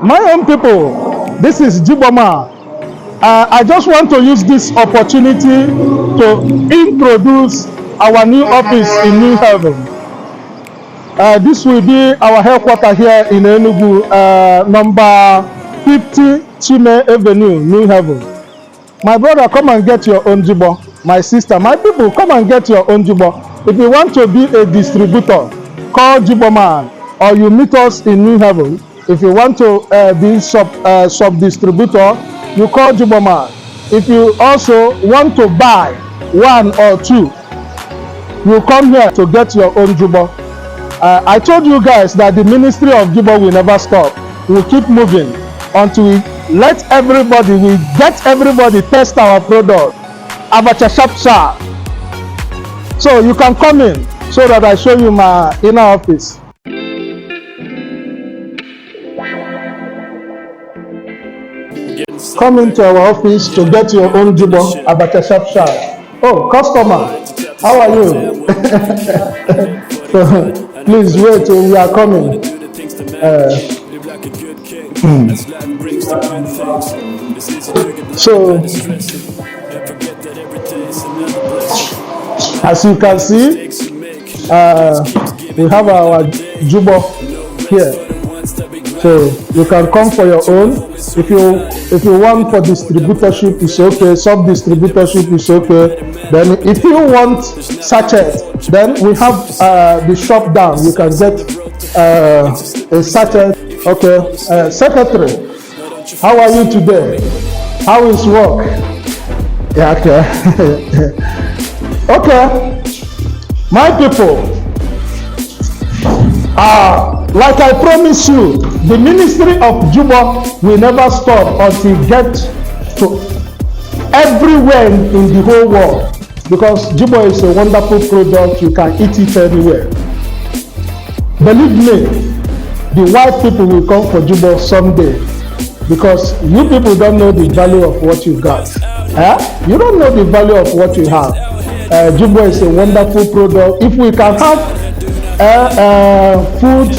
My own people, this is Jigbo Man. I just want to use this opportunity to introduce our new office in New Haven. This will be our headquarters here in Enugu, number 50 Chime Avenue, New Haven. My brother, come and get your own Jigbo. My sister, my people, come and get your own Jigbo. If you want to be a distributor, call Jigbo Man, or you meet us in New Haven. If you want to be sub-distributor, you call Jigbo Man. If you also want to buy one or two, you come here to get your own Jigbo. I told you guys that the ministry of Jigbo will never stop. We'll keep moving until we get everybody test our product. Abacha sharp. So you can come in so that I show you my inner office. Come into our office to get your own Jigbo, Abacha sharp. Oh, customer, how are you? Please wait till we are coming. So, as you can see, we have our Jigbo here. So you can come for your own. If you want for distributorship, it's okay. Sub-distributorship is okay. Then if you want sachet, then we have the shop down. You can get a sachet. Okay. Secretary, how are you today? How is work? Yeah, okay. Okay. My people, like I promised you, the ministry of Jigbo will never stop until we get to everywhere in the whole world, because Jigbo is a wonderful product. You can eat it anywhere. Believe me, the white people will come for Jigbo someday, because you people don't know the value of what you got. You don't know the value of what you have. Jigbo is a wonderful product. If we can have food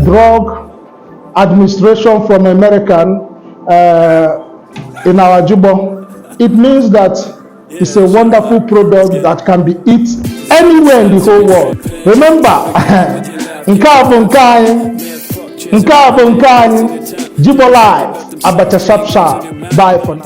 drug administration from American in our Jigbo, it means that it's a wonderful product that can be eaten anywhere in the whole world. Remember, Jigbo live, Abacha sharp. Bye for now.